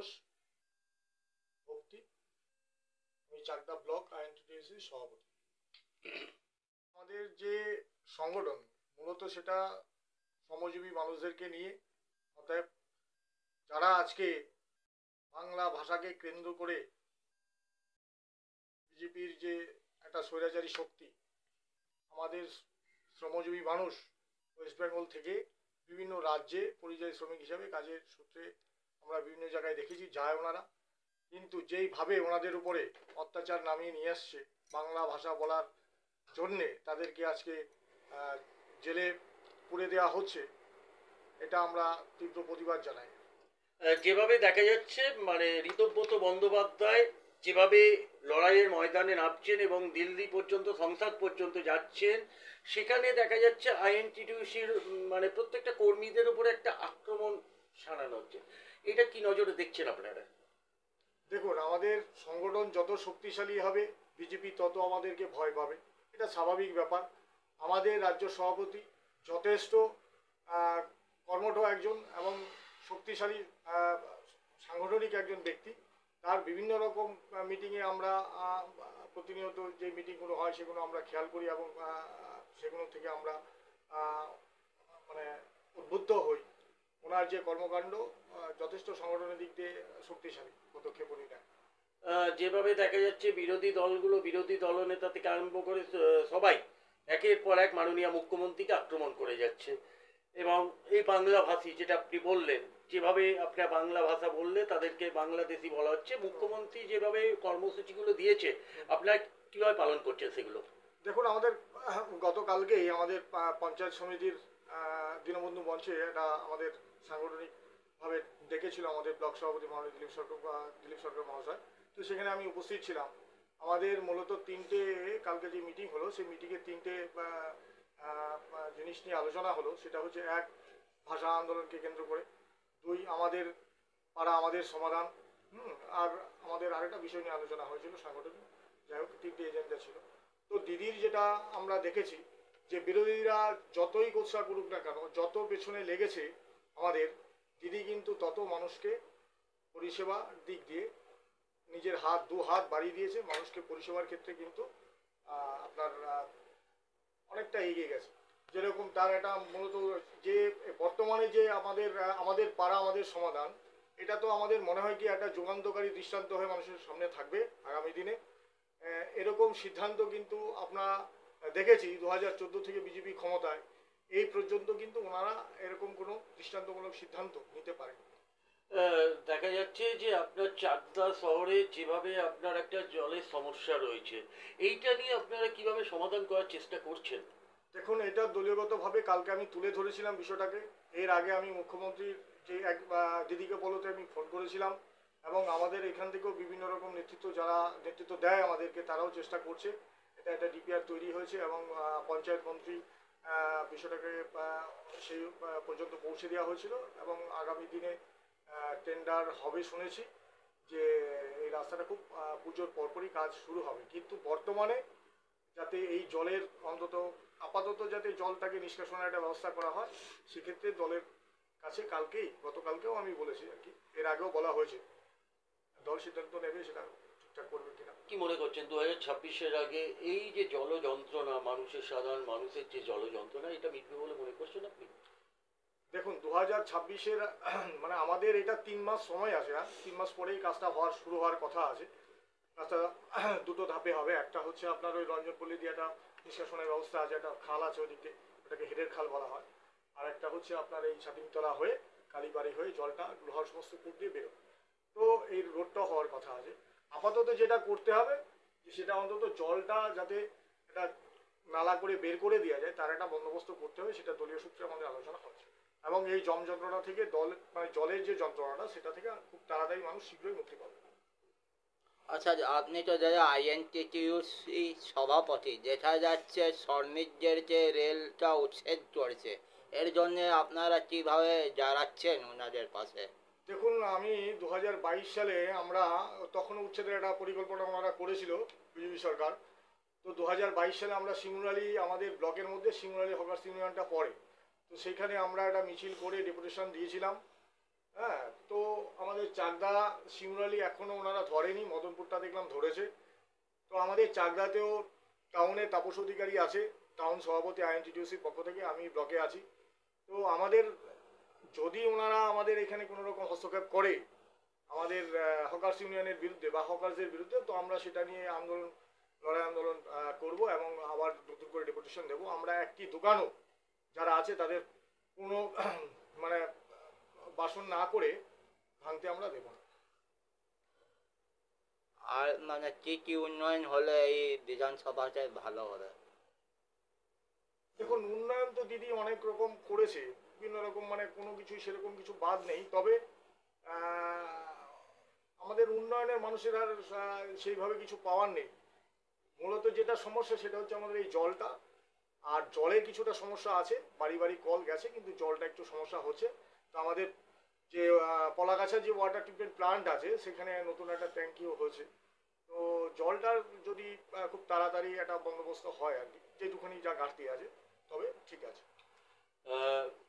ঘোষ ভক্তি, আমি Chakdah block INTTUC সভাপতি। আমাদের যে সংগঠন মূলত সেটা শ্রমজীবী মানুষদেরকে নিয়ে, অতএব যারা আজকে বাংলা ভাষাকে কেন্দ্র করে বিজেপির যে একটা স্বৈরাচারী শক্তি, আমাদের শ্রমজীবী মানুষ ওয়েস্ট বেঙ্গল থেকে বিভিন্ন রাজ্যে পরিযায়ী শ্রমিক হিসাবে কাজের সূত্রে আমরা বিভিন্ন জায়গায় দেখেছি যায় ওনারা, কিন্তু যেইভাবে ওনাদের উপরে অত্যাচার নামিয়ে নিয়ে আসছে বাংলা ভাষা বলার জন্যে, তাদেরকে আজকে জেলে পুরে দেওয়া হচ্ছে, এটা আমরা তীব্র প্রতিবাদ জানাই। যেভাবে দেখা যাচ্ছে মানে ঋতব্রত বন্দ্যোপাধ্যায় যেভাবে লড়াইয়ের ময়দানে নামছেন এবং দিল্লি পর্যন্ত সংসদ পর্যন্ত যাচ্ছেন, সেখানে দেখা যাচ্ছে আইএনটিটিউসির মানে প্রত্যেকটা কর্মীদের উপরে একটা আক্রমণ সানানো হচ্ছে। এটা কি নজরে দেখছেন আপনারা? দেখুন, আমাদের সংগঠন যত শক্তিশালী হবে বিজেপি তত আমাদেরকে ভয় পাবে, এটা স্বাভাবিক ব্যাপার। আমাদের রাজ্য সভাপতি যথেষ্ট কর্মঠ একজন এবং শক্তিশালী সাংগঠনিক একজন ব্যক্তি। তার বিভিন্ন রকম মিটিংয়ে আমরা প্রতিনিয়ত যে মিটিংগুলো হয় সেগুলো আমরা খেয়াল করি এবং সেগুলো থেকে আমরা মানে উদ্বুদ্ধ হই। ওনার যে কর্মকাণ্ড যথেষ্ট সংগঠনের দিক দিয়ে শক্তিশালী পদক্ষেপ উনি নেন। যেভাবে দেখা যাচ্ছে বিরোধী দলগুলো, বিরোধী দলনেতা থেকে আরম্ভ করে সবাই একের পর এক মাননীয় মুখ্যমন্ত্রীকে আক্রমণ করে যাচ্ছে, এবং এই বাংলা ভাষী যেটা আপনি বললেন, যেভাবে আপনার বাংলা ভাষা বললে তাদেরকে বাংলাদেশি বলা হচ্ছে, মুখ্যমন্ত্রী যেভাবে কর্মসূচিগুলো দিয়েছে আপনারা কীভাবে পালন করছেন সেগুলো? দেখুন, আমাদের গতকালকেই আমাদের পঞ্চায়েত সমিতির দীনবন্ধু মঞ্চে এটা আমাদের সাংগঠনিকভাবে ডেকেছিল আমাদের ব্লক সভাপতি মাননীয় দিলীপ সরকার মহাশয়। তো সেখানে আমি উপস্থিত ছিলাম। আমাদের মূলত কালকে যে মিটিং হলো সেই মিটিংয়ে তিনটে জিনিস নিয়ে আলোচনা হলো। সেটা হচ্ছে, এক, ভাষা আন্দোলনকে কেন্দ্র করে; দুই, আমাদের পাড়া আমাদের সমাধান, আর আমাদের আরেকটা বিষয় নিয়ে আলোচনা হয়েছিল সাংগঠনিক। যাই হোক, তিনটে এজেন্ডা ছিল। তো দিদির যেটা আমরা দেখেছি যে বিরোধীরা যতই গোসা করুক না কেন, যত পেছনে লেগেছে আমাদের, দিদি কিন্তু তত মানুষকে পরিষেবার দিক দিয়ে নিজের দু হাত বাড়িয়ে দিয়েছে। মানুষকে পরিষেবার ক্ষেত্রে কিন্তু আপনার অনেকটা এগিয়ে গেছে। যেরকম তার একটা মূলত যে বর্তমানে যে আমাদের পাড়া আমাদের সমাধান, এটা তো আমাদের মনে হয় কি একটা যুগান্তকারী দৃষ্টান্ত হয়ে মানুষের সামনে থাকবে আগামী দিনে। এরকম সিদ্ধান্ত কিন্তু আমরা দেখেছি 2014 থেকে বিজেপি ক্ষমতায় এই পর্যন্ত কিন্তু ওনারা এরকম কোনো দৃষ্টান্তমূলক সিদ্ধান্ত নিতে পারেন। দেখা যাচ্ছে যে আপনার চাকদা শহরে যেভাবে আপনার একটা জলের সমস্যা রয়েছে, এইটা নিয়ে আপনারা কিভাবে সমাধান করার চেষ্টা করছেন? দেখুন, এটা দলীয়গতভাবে কালকে আমি তুলে ধরেছিলাম বিষয়টাকে। এর আগে আমি মুখ্যমন্ত্রীর যে এক দিদিকে বলতে আমি ফোন করেছিলাম, এবং আমাদের এখান থেকেও বিভিন্ন রকম যারা নেতৃত্ব দেয় আমাদেরকে, তারাও চেষ্টা করছে। এটা একটা ডিপিআর তৈরি হয়েছে এবং পঞ্চায়েত মন্ত্রী বিষয়টাকে সেই পর্যন্ত পৌঁছে দেওয়া হয়েছিল, এবং আগামী দিনে টেন্ডার হবে শুনেছি। যে এই রাস্তাটা খুব পুজোর পরপরই কাজ শুরু হবে। কিন্তু বর্তমানে যাতে এই জলের আপাতত যাতে জলটাকে নিষ্কাশনের একটা ব্যবস্থা করা হয়, সেক্ষেত্রে দলের কাছে গতকালকেও আমি বলেছি আর কি, এর আগেও বলা হয়েছে, দল সিদ্ধান্ত নেবে সেটা ঠিকঠাক করবে কিনা। কি মনে করছেন 2026-এর আগে এই যে জল যন্ত্রণা, সাধারণ মানুষের যে জল যন্ত্রণা, এটা মিটবে বলে মনে করছেন আপনি? দেখুন, 2026-এর মানে আমাদের এটা 3 মাস সময় আছে, আর 3 মাস পরেই কাজটা শুরু হওয়ার কথা আছে। কাজটা দুটো ধাপে হবে। একটা হচ্ছে আপনার ওই রঞ্জনপল্লী দিয়ে একটা নিষ্কাশনের ব্যবস্থা আছে, একটা খাল আছে ওদিকে, ওটাকে হেডের খাল বলা হয়। আর একটা হচ্ছে আপনার এই ছাতিমতলা হয়ে কালীবাড়ি হয়ে জলটা লোহার সমস্ত কূপ দিয়ে বেরোবে। তো এই রোডটা হওয়ার কথা আছে। আপাতত যেটা করতে হবে যে সেটা অন্তত জলটা যাতে একটা নালা করে বের করে দেওয়া যায়, তার একটা বন্দোবস্ত করতে হবে। সেটা দলীয় সূত্রে আমাদের আলোচনা হচ্ছে, এবং এই যন্ত্রণা থেকে জলের যে যন্ত্রণাটা, সেটা থেকে খুব তাড়াতাড়ি মানুষ শীঘ্রই মুক্তি পাবে। আচ্ছা, আপনি তো যারা আইএনটিটিউসি সভাপতি, দেখা যাচ্ছে সন্নিধ্যের যে রেলটা উচ্ছেদ করেছে, এর জন্য আপনারা কিভাবে দাঁড়াচ্ছেন ওনাদের পাশে? দেখুন, আমি 2022 সালে আমরা তখন উচ্ছেদের একটা পরিকল্পনা ওনারা করেছিল বিজেপি সরকার। তো 2022 সালে আমরা সিঙ্গুরালি, আমাদের ব্লকের মধ্যে সিঙ্গুরালি হকার্স ইউনিয়নটা পড়ে, তো সেইখানে আমরা একটা মিছিল করে ডেপুটেশন দিয়েছিলাম। হ্যাঁ, তো তো আমাদের চাকদা শিমুরালি এখনও ওনারা ধরেনি, মদনপুরটা দেখলাম ধরেছে। তো আমাদের চাকদাতেও টাউনে তাপস অধিকারী আছে, টাউন সভাপতি আইএনটিটিউসির পক্ষ থেকে, আমি ব্লকে আছি। তো আমাদের যদি ওনারা আমাদের এখানে কোনো রকম হস্তক্ষেপ করে আমাদের হকার্স ইউনিয়নের বিরুদ্ধে বা হকার্সদের বিরুদ্ধে, তো আমরা সেটা নিয়ে লড়াই আন্দোলন করব এবং আবার নতুন করে ডেপুটেশন দেবো। আমরা একটি দোকানও যারা আছে তাদের কোনো মানে বাসন না করে ভাঙতে আমরা দেবো না। আর মানে কি কি উন্নয়ন হলে এই বিধানসভাতে ভালো হবে? দেখুন, উন্নয়ন তো দিদি অনেক রকম করেছে, বিভিন্ন রকম, মানে কোনো কিছুই সেরকম কিছু বাদ নেই। তবে আমাদের উন্নয়নের মানুষের আর সেইভাবে কিছু পাওয়ার নেই। মূলত যেটা সমস্যা সেটা হচ্ছে আমাদের এই জলটা, আর জলের কিছুটা সমস্যা আছে, বাড়ি বাড়ি কল গেছে কিন্তু জলটা একটু সমস্যা হচ্ছে। তো আমাদের যে পলাগাছা যে ওয়াটার ট্রিটমেন্ট প্লান্ট আছে সেখানে নতুন একটা ট্যাঙ্কিও হয়েছে। তো জলটার যদি খুব তাড়াতাড়ি একটা বন্দোবস্ত হয় আর কি, যেটুখানি যা ঘাটতি আছে, তবে ঠিক আছে।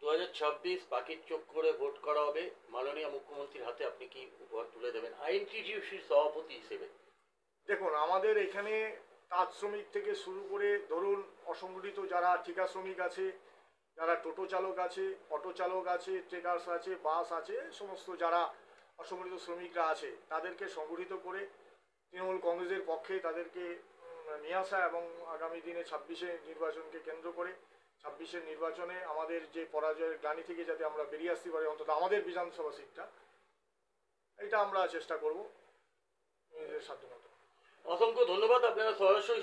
2026 পাখির চোখ করে ভোট করা হবে, মাননীয় মুখ্যমন্ত্রীর হাতে আপনি কি উপহার তুলে দেবেন আইএনটিটিউসির সভাপতি হিসেবে? দেখুন, আমাদের এখানে তাঁত শ্রমিক থেকে শুরু করে ধরুন অসংগঠিত যারা ঠিকা শ্রমিক আছে, যারা টোটো চালক আছে, অটো চালক আছে, ট্রেকার্স আছে, বাস আছে, সমস্ত যারা অসংগঠিত শ্রমিকরা আছে তাদেরকে সংগঠিত করে তৃণমূল কংগ্রেসের পক্ষে তাদেরকে নিয়ে আসা এবং আগামী দিনে 26শে নির্বাচনকে কেন্দ্র করে 26শের নির্বাচনে আমাদের যে পরাজয়ের গ্লানি থেকে যাতে আমরা বেরিয়ে আসতে পারি, অন্তত আমাদের বিধানসভা সিটটা, এটা আমরা চেষ্টা করব নিজেদের সাধ্যমতো। অসংখ্য ধন্যবাদ। আপনারা সরাসরি